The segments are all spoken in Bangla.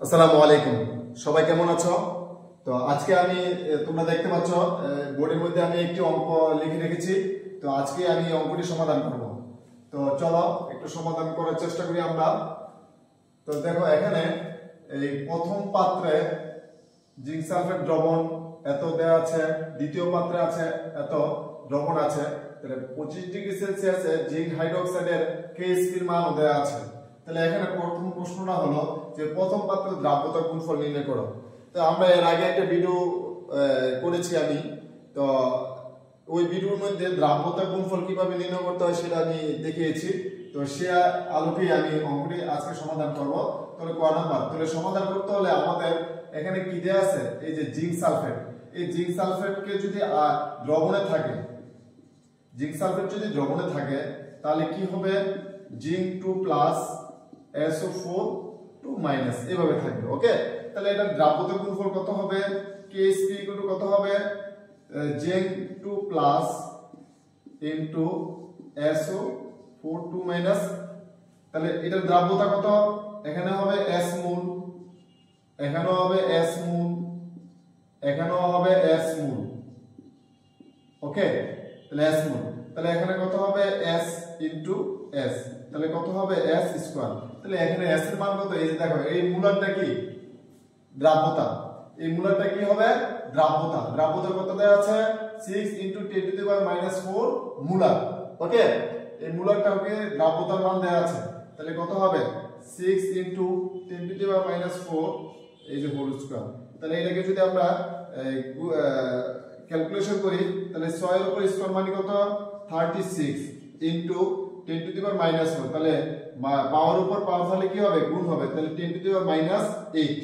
আসসালামু আলাইকুম, সবাই কেমন আছো? তো আজকে আমি তোমরা দেখতে পাচ্ছ বোর্ডের মধ্যে আমি একটি অঙ্ক লিখে রেখেছি। তো আজকে আমি অঙ্কটি সমাধান করব। তো চলো একটু সমাধান করার চেষ্টা করি আমরা। তো দেখো এখানে এই প্রথম পাত্রে জিঙ্ক সালফেট দ্রবণ এত দেওয়া আছে, দ্বিতীয় পাত্রে আছে এত দ্রবণ আছে। তাহলে 25 ডিগ্রি সেলসিয়াসে জিঙ্ক হাইড্রোক্সাইডের কেএসপি এর মান দেওয়া আছে। তাহলে এখানে প্রথম প্রশ্নটা হলো যে প্রথম পাত্রের দ্রাব্যতা গুণফল নির্ণয় করো। তো আমরা এর আগে একটা ভিডিও করেছি আমি, তো ওই ভিডিওর মধ্যে দ্রাব্যতা গুণফল কিভাবে নির্ণয় করতে হয় সেটা আমি দেখিয়েছি। তো সে আলোকে আমি অঙ্কটি আজকে সমাধান করব। তাহলে ক নাম্বার, তাহলে সমাধান করতে হলে আমাদের এখানে কি দেয়া আছে, এই যে জিঙ্ক সালফেট। এই জিঙ্ক সালফেটকে যদি দ্রবণে থাকে, জিঙ্ক সালফেট যদি দ্রবণে থাকে তাহলে কি হবে, জিঙ্ক 2 প্লাস SO4 2 মাইনাস এভাবে থাকবে। ওকে, তাহলে এটা দ্রাব্যতা গুণফল কত হবে, KSP কত হবে, zinc 2 plus into SO4 2 minus. তাহলে এটার দ্রাব্যতা কত, এখানে হবে S মোল, এখানেও হবে S মোল, এখানেও হবে S মোল। ওকে, তাহলে S মোল, তাহলে এখানে কত হবে S ইনটু S, তাহলে কত হবে S স্কয়ার। তাহলে এখানে S এর মান কত, এই যে দেখো এই মূলারটা কি দ্রাব্যতা, এই মূলারটা কি হবে দ্রাব্যতা। দ্রাব্যতা কত দেওয়া আছে 6 ইনটু 10 টু দি পাওয়ার -4 মূলার। ওকে, এই মূলারটাকে দ্রাব্যতার মান দেওয়া আছে। তাহলে কত হবে 6 ইনটু 10 টু দি পাওয়ার -4 এই যে হোল স্কয়ার। তাহলে এটাকে যদি আমরা ক্যালকুলেশন করি তাহলে 6 এর উপর স্কয়ার মানে কত 36 ইনটু 10 টু দি পাওয়ার -4, তাহলে পাওয়ার উপর পাওয়ার তাহলে কি হবে গুণ হবে, তাহলে 10 টু দি পাওয়ার -8।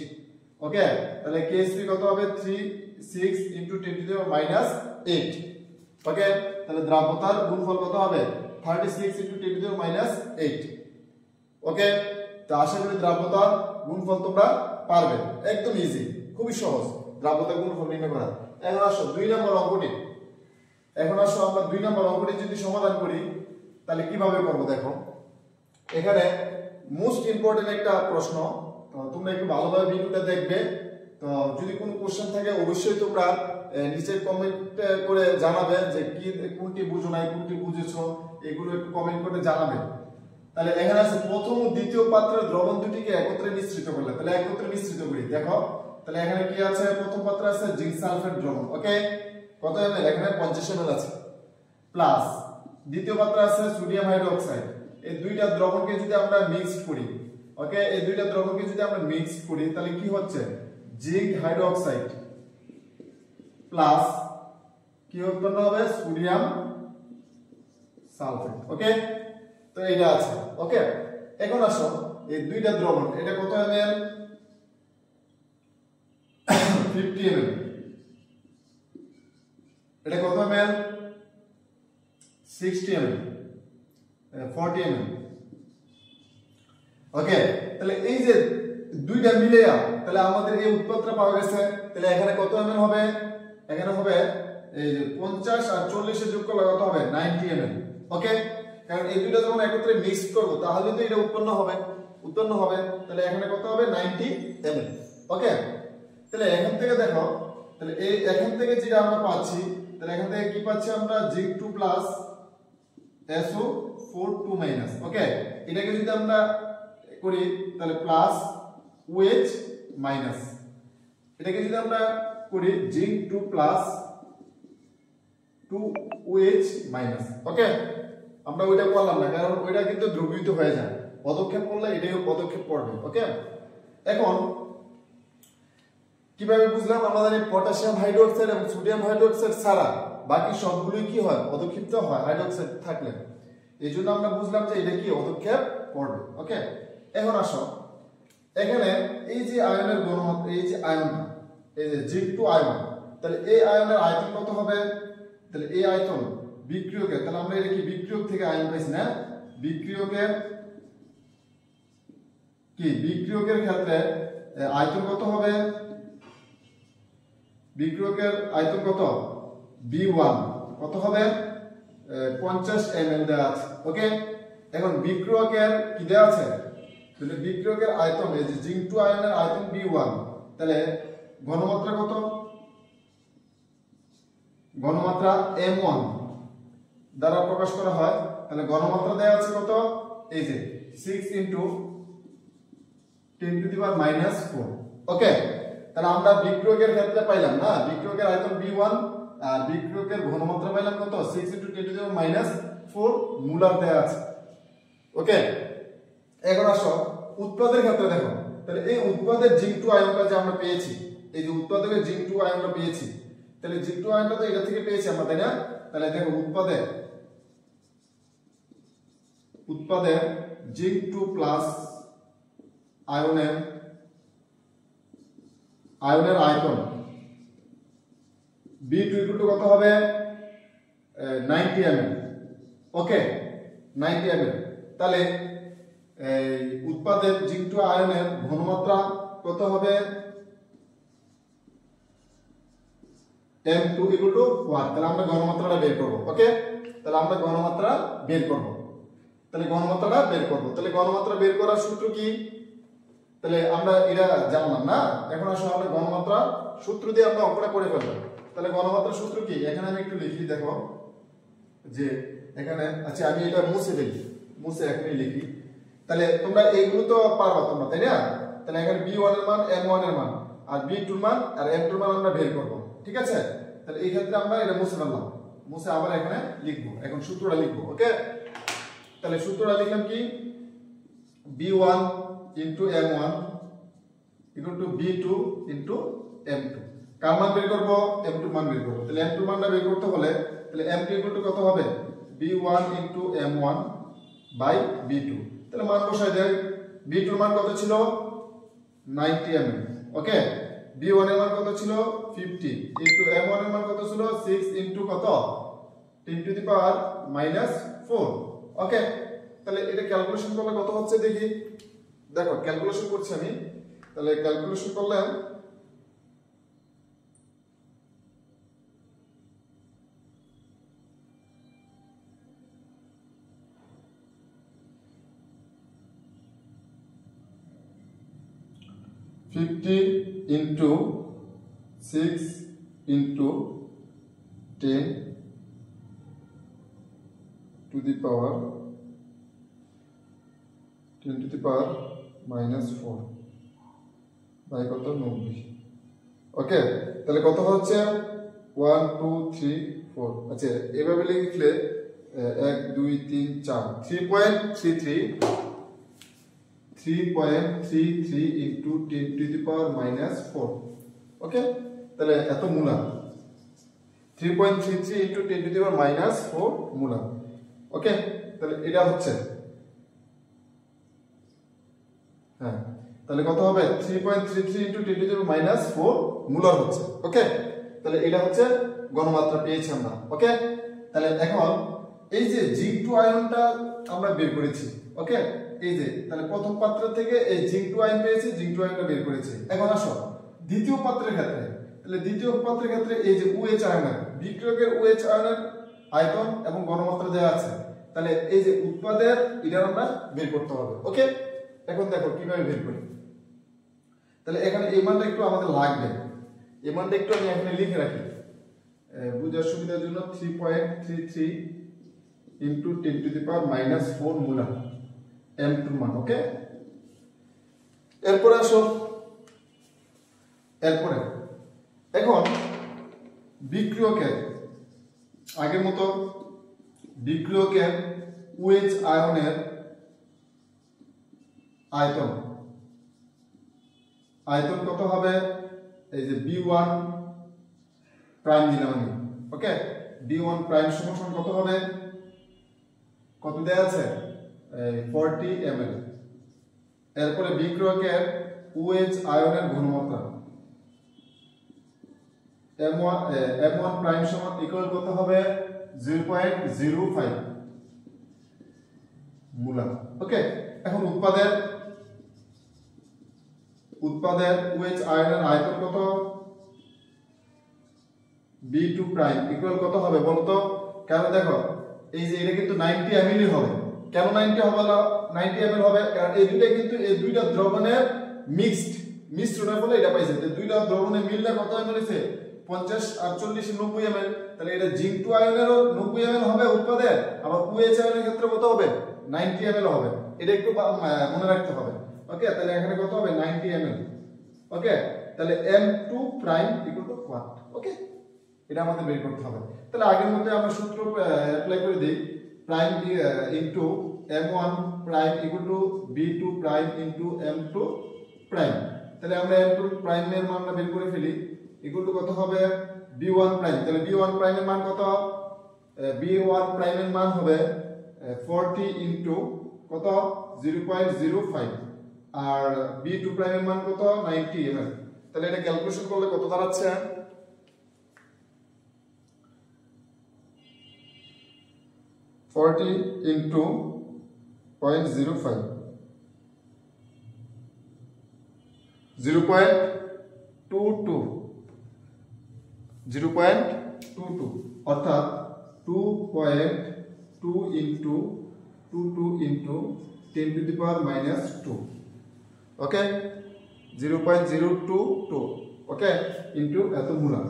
ওকে, তাহলে কেএসপি কত হবে 36 ইনটু 10 টু দি পাওয়ার -8। ওকে, তাহলে দ্রাব্যতার গুণফল কত হবে 36 ইনটু 10 টু দি পাওয়ার -8। ওকে, তো আশা করি দ্রাব্যতার গুণফল তোমরা পারবে, একদম ইজি, খুবই সহজ দ্রাব্যতার গুণফল নির্ণয় করা। এখন আসো 2 নম্বর অঙ্কটি। এখন আসো আমরা 2 নম্বর অঙ্কটি যদি সমাধান করি তাহলে কিভাবে করব দেখো। এখানে মোস্ট ইম্পর্টেন্ট একটা প্রশ্ন, তোমরা একটু ভালোভাবে ভিডিওটা দেখবে। তো যদি কোনো কোশ্চেন থাকে অবশ্যই তোমরা নিচে কমেন্ট করে জানাবে যে কি কোনটি বুঝো নাই কোনটি বুঝেছো, এগুলো একটু কমেন্ট করে জানাবে। তাহলে এখানে আছে প্রথম ও দ্বিতীয় পাত্রের দ্রবণ দুটিকে একত্রে মিশ্রিত করলে, তাহলে একত্রে মিশ্রিত করি দেখো। তাহলে এখানে কি আছে, প্রথম পাত্রে আছে জিঙ্ক সালফেট দ্রবণ। ওকে, কত ml, এখানে 50 ml আছে, প্লাস দ্বিতীয় পাত্রে আছে সোডিয়াম হাইড্রোক্সাইড। এই দুইটা দ্রবণকে যদি আমরা মিক্সড করি, ওকে, এই দুইটা দ্রবণকে যদি আমরা মিক্সড করি তাহলে কি হচ্ছে জিঙ্ক হাইড্রোক্সাইড প্লাস কি উৎপন্ন হবে সোডিয়াম সালফেট। ওকে, তো এটা আছে। ওকে, এখন আসো এই দুইটা দ্রবণ, এটা কত ml 50 ml, এটা কত ml 60 ml 40 ml। ওকে, তাহলে এই যে দুইটা মিলে তাহলে আমাদের এই উৎপাদটা পাওয়া গেছে। তাহলে এখানে কত ml হবে, এখানে হবে এই যে 50 আর 40 এর যোগ করলে কত হবে 90 ml। ওকে, কারণ এই দুইটা যখন একত্রে মিক্স করব তাহলে তো এটা উৎপন্ন হবে। তাহলে এখানে কত হবে 90 ml। ওকে, তাহলে এখান থেকে দেখো, তাহলে এই এখান থেকে যেটা আমরা পাচ্ছি, তাহলে এখান থেকে কি পাচ্ছি আমরা জিঙ্ক 2 প্লাস SO4 2 মাইনাস। ওকে, এটাকে যদি আমরা করি তাহলে প্লাস OH মাইনাস, এটাকে যদি আমরা করি জিঙ্ক 2 প্লাস 2OH মাইনাস। ওকে, আমরা ওইটা করলাম না কারণ ওইটা কিন্তু দ্রবীভূত হয়ে যায়, পদক্ষেপ করলে এটাও পদক্ষেপ পড়বে। ওকে, এখন কিভাবে বুঝলাম, আমরা জানি পটাশিয়াম হাইড্রোক্সাইড এবং সোডিয়াম হাইড্রোক্সাইড ছাড়া বাকি সবগুলোই কি হয় পদক্ষিপ্ত হয় হাইড্রোক্সাইড থাকলে। এই জন্য আমরা বুঝলাম যে এটা কি পদক্ষেপ পড়বে। ওকে, এখন আসো এখানে এই যে আয়নের ঘনত্ব, এই যে আয়নটা, এই যে জিঙ্ক 2 আয়ন, তাহলে এই আয়নের আয়তন কত হবে, তাহলে এই আয়তন বিক্রিয়কের, তাহলে আমরা এটা কি বিক্রিয়ক থেকে আয়ন পাইছি না, বিক্রিয়কের কি বিক্রিয়কের ক্ষেত্রে আয়তন কত হবে, বিক্রিয়কের আয়তন কত B1 কত হবে 50 ml দেওয়া আছে। ওকে, এখন বিক্রিয়কের কি দেওয়া আছে তাহলে বিক্রিয়কের আয়তন এই যে জিঙ্ক 2 আয়নের আয়তন B1, তাহলে ঘনমাত্রা কত? ঘনমাত্রা M1 দ্বারা প্রকাশ করা হয়। তাহলে ঘনমাত্রা দেয়া আছে কত? এই যে 6 × 10⁻⁻⁴। ওকে, তাহলে আমরা বিক্রিয়কের ক্ষেত্রে পাইলাম না, বিক্রিয়কের আয়তন B1 আর বিক্রিয়কের ঘনমাত্রা পাইলাম কত? 6 × 10⁻⁴ মোলার দেয়া আছে। ওকে, এখন আসো উৎপাদের ক্ষেত্রে দেখো। তাহলে এই উৎপাদের জিঙ্ক 2 আয়নটা যে আমরা পেয়েছি, এই যে উৎপাদকের জিঙ্ক 2 আয়নটা পেয়েছি, তাহলে জিঙ্ক 2 আয়নটা তো এটা থেকে পেয়েছি আমরা, তাই না? তাহলে দেখো উৎপাদের জিঙ্ক 2 প্লাস আয়নের আয়তন B2 কত হবে? 90 ml। ওকে, 90 ml। তাহলে উৎপাদের জিঙ্ক 2 আয়নের ঘনমাত্রা কত হবে? M2 1। তাহলে আমরা ঘনমাত্রাটা বের করব। ওকে, তাহলে আমরা ঘনমাত্রা বের করব। তাহলে ঘনমাত্রা বের করার সূত্র কি? তাহলে আমরা এটা জানলাম না, এখন আসলে আমরা ঘনমাত্রা সূত্র দিয়ে আমরা অঙ্কটা করে ফেলব। তাহলে ঘনমাত্রা সূত্র কি? এখানে আমি একটু লিখি, দেখো যে এখানে, আচ্ছা আমি এটা মুছে এখনই লিখি। তাহলে তোমরা এইগুলো তো পারবা তোমরা, তাই না? তাহলে এখানে B1 এর মান, M1 এর মান আর B2 এর মান আর M2 এর মান আমরা বের করব। ঠিক আছে, তাহলে এই ক্ষেত্রে আমরা এটা মুছে ফেললাম, মুছে আবার এখানে লিখবো, এখন সূত্রটা লিখবো। ওকে, তাহলে সূত্রটা লিখলাম কি? B1 × M1 = B2 × M2। কার মান বের করব? M2 মান বের করব। তাহলে M2 মানটা বের করতে হলে তাহলে M2 কত হবে? B1 × M1 / B2। তাহলে মান বসাই দেই। B2 এর মান কত ছিল? 90 ml। ওকে, B1 এর মান কত ছিল? 50 × M1 এর মান কত ছিল? 6 × কত? 10⁻⁻⁴। ওকে, তাহলে এটা ক্যালকুলেশন করলে কত হচ্ছে দেখি। দেখো ক্যালকুলেশন করছি আমি, তাহলে ক্যালকুলেশন করলাম × 6 × 10⁻⁻⁴ বাই কত? 90। ওকে, তাহলে কত হচ্ছে? 1 2 3 4। আচ্ছা এভাবে লিখলে 1 2 3 4 3.33 × 10⁻⁻⁴। ওকে, তাহলে এত মোলার, 3.33 × 10⁻⁻⁴ মোলার। ওকে, তাহলে এটা হচ্ছে, হ্যাঁ, তাহলে কত হবে? 3.33 × 10⁻⁻⁴ মোলার হচ্ছে। ওকে, তাহলে এটা হচ্ছে ঘনমাত্রা পেয়েছি আমরা। ওকে, তাহলে এখন এই যে জিঙ্ক 2 আয়নটা আমরা বের করেছি। ওকে, এই যে তাহলে প্রথম পাত্র থেকে এই জিঙ্ক 2 আয়ন পেয়েছি, জিঙ্ক 2 আয়নটা বের করেছি। এখন আসো দ্বিতীয় পাত্রের ক্ষেত্রে। তাহলে দ্বিতীয় পাত্রের ক্ষেত্রে এই যে OH আয়নের, বিক্রিয়কের OH আয়নের আয়তন এবং ঘনমাত্রা দেওয়া আছে। তাহলে এই যে উৎপাদের এটা আমরা বের করতে হবে। ওকে, এখন দেখো কিভাবে বের করি। তাহলে এখানে এই মানটা একটু আমাদের লাগবে, এই মানটা একটু আমি এখানে লিখে রাখি বুঝার সুবিধার জন্য। 3.33 × 10⁻⁻⁴ মোলার M2 মান। ওকে, এরপরে আসো, এরপরে এখন বিক্রিয়কের আগের মতো বিক্রিয়কের OH আয়নের আয়তন কত হবে? এই যে B1 প্রাইম দিলাম আমি। ওকে, B1 প্রাইম সমান কত হবে? কত দেয়া আছে? 40 ml। এরপরে বিক্রিয়কের OH আয়নের ঘনমাত্রা M1 প্রাইম সমান ইকুয়াল কত হবে? 0.05 মোলার। ওকে, এখন উৎপাদের OH আয়নের আয়তন কত? B2 প্রাইম ইকুয়াল কত হবে বলতো? কারণ দেখো এই যে এটা কিন্তু 90 ml হবে, কেন 90 হবে না 90 ml হবে? কারণ এই দুইটা কিন্তু এই দুইটা দ্রবণের মিশ্রণের ফলে এটা পাইছে। তো দুইটা দ্রবণে মিললে কত ml হইছে? 50 আর 40 90 ml। তাহলে এটা জিঙ্ক 2 আয়নেরও 90 ml হবে উৎপাদন, আবার OH আয়নের ক্ষেত্রে কত হবে? 90 ml হবে। এটা একটু মনে রাখতে হবে। ওকে, তাহলে এখানে কত হবে? 90 ml। ওকে, তাহলে M2 prime equal to what? Okay, এটা আমাদের বের করতে হবে। তাহলে আগের মধ্যে আমরা সূত্র অ্যাপ্লাই করে দেই, prime into M1 prime equal two B2 prime into M2 prime. তাহলে আমরা M2 প্রাইমের মানটা বের করে ফেলি, ইকুয়াল টু কত হবে? B1 prime. তাহলে B1 প্রাইমের মান কত? B1 প্রাইমের মান হবে 40 ইনটু কত? 0.05, আর B2 প্রাইমের মান কত? 90 ml। তাহলে এটা ক্যালকুলেশন করলে কত দাঁড়াচ্ছে? 40 ইনটু 0.05, 0.22 অর্থাৎ 2.2 into 22 into 10 to the power -2। Okay, 0.022 okay into এত মোলার,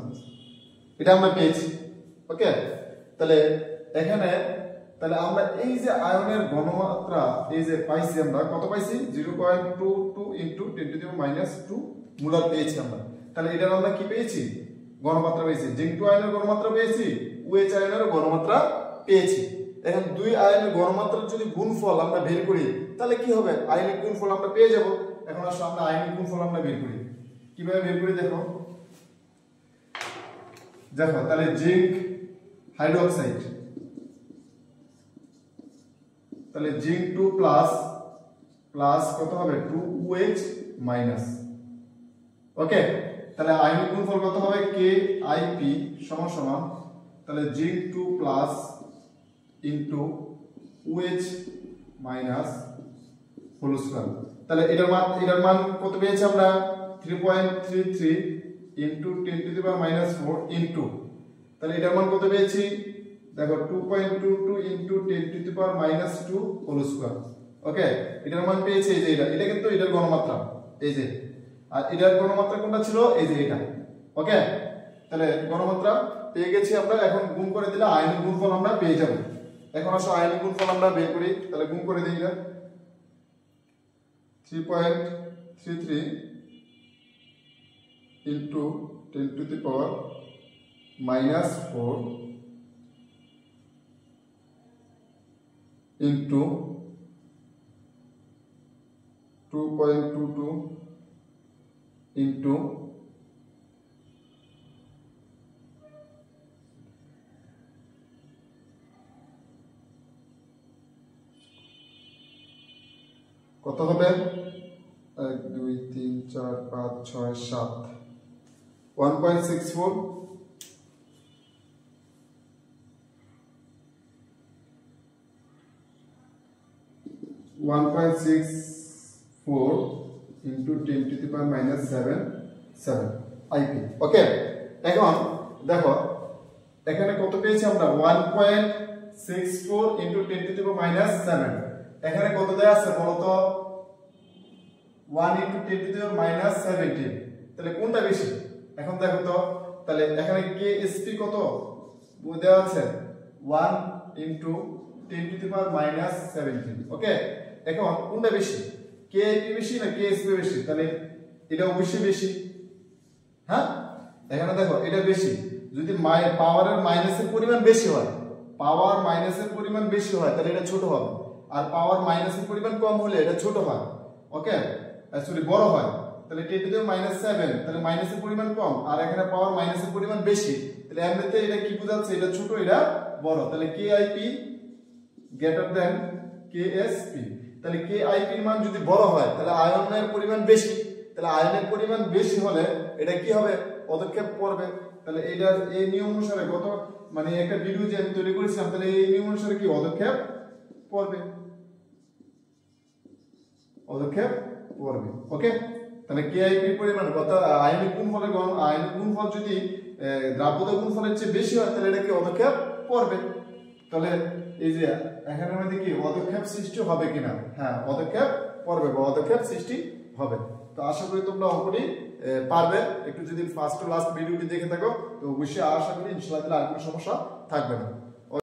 এটা আমরা পেয়েছি। ওকে, তাহলে এখানে তাহলে আমরা এই যে আয়নের ঘনমাত্রা এই যে পাইছি, আমরা কত পাইছি? 0.22 into 10 to the power -2 molar পেয়েছি আমরা। তাহলে এটার আমরা কি পেয়েছি? ঘনমাত্রা পেয়েছি। জিঙ্ক 2 আয়নের ঘনমাত্রা পেয়েছি, OH আয়নের ঘনমাত্রা পেয়েছি। এখন দুই আয়নের ঘনমাত্রার যদি গুণফল আমরা বের করি তাহলে কি হবে? আয়নিক গুণফল আমরা পেয়ে যাব। এখন আসলে আমরা আয়নিক গুণফল আমরা বের করি, কিভাবে বের করি দেখো। তাহলে জিঙ্ক হাইড্রোক্সাইড, তাহলে জিঙ্ক 2 প্লাস কত হবে? 2OH minus. ওকে, তাহলে আয়নিক গুণফল কত হবে? KIP সমান সমান তাহলে zinc 2 plus into OH minus whole square. তাহলে এটার মান কত পেয়েছি আমরা? 3.33 into 10 to the power -4 into, তাহলে এটার মান কত পেয়েছি? দেখো 2.22 into 10 to the power -2 whole square. Okay, এটার মান পেয়েছি এই যে এটা কিন্তু এটার ঘনমাত্রা এই যে, আর এটার ঘনমাত্রা কোনটা ছিল? এই যে এটা। ওকে, তাহলে ঘনমাত্রা পেয়ে গেছি আমরা। এখন গুণ করে দিলে আয়নিক গুণফল আমরা পেয়ে যাব। এখন আসো আয়নিক গুণফল আমরা বের করি। তাহলে গুণ করে দিই, 3.33 into 10 to the power -4 into 2.22 into কত হবে? 1 2 3 4 5 6 7 1.64 1.64 into 10 to the power -7 IP। ওকে, এখন দেখো এখানে কত পেয়েছি আমরা? 1.64 into 10 to the power -7। এখানে কত দেয়া আছে বলো তো? 1 into 10 to the power -17। তাহলে কোনটা বেশি? এখন দেখো তো, তাহলে এখানে KSP কত দেয়া আছে? 1 into 10 to the power -17। ওকে, এখন কোনটা বেশি? KIP বেশি না KSP বেশি? তাহলে এটা অবশ্যই বেশি। হ্যাঁ, এখানে দেখো এটা বেশি। যদি পাওয়ারের মাইনাসের পরিমাণ বেশি হয়, পাওয়ার মাইনাসের পরিমাণ বেশি হয় তাহলে এটা ছোট হবে, আর পাওয়ার মাইনাসের পরিমাণ কম হলে এটা ছোট হয়। ওকে, সরি বড় হয়। তাহলে 10 to the power -7, তাহলে মাইনাসের পরিমাণ কম, আর এখানে পাওয়ার মাইনাসের পরিমাণ বেশি। তাহলে এমনিতে এটা কি বোঝাচ্ছে? এটা ছোট, এটা বড়। তাহলে KIP গ্রেটার দ্যান KSP। তাহলে KIP এর মান যদি বড় হয় তাহলে আয়নের পরিমাণ বেশি। তাহলে আয়নের পরিমাণ বেশি হলে এটা কি হবে? পদক্ষেপ পড়বে। তাহলে এটার এই নিয়ম অনুসারে কত মানে একটা ভিডিও যে আমি তৈরি করেছিলাম, তাহলে এই নিয়ম অনুসারে কি পদক্ষেপ পড়বে? ওকে, তাহলে KIP পরিমাণ কত? আয়নিক গুণফল যদি দ্রাব্যতা গুণফলের চেয়ে বেশি হয় তাহলে এটা কি পদক্ষেপ পড়বে। তাহলে এই যে এখানের মধ্যে কি পদক্ষেপ সৃষ্টি হবে কিনা, হ্যাঁ পদক্ষেপ পড়বে বা পদক্ষেপ সৃষ্টি হবে। তো আশা করি তোমরা অঙ্কটি পারবে। একটু যদি ফার্স্ট টু লাস্ট ভিডিওটি দেখে থাকো তো অবশ্যই আশা করি ইনশাআল্লাহ আর কোনো সমস্যা থাকবে না।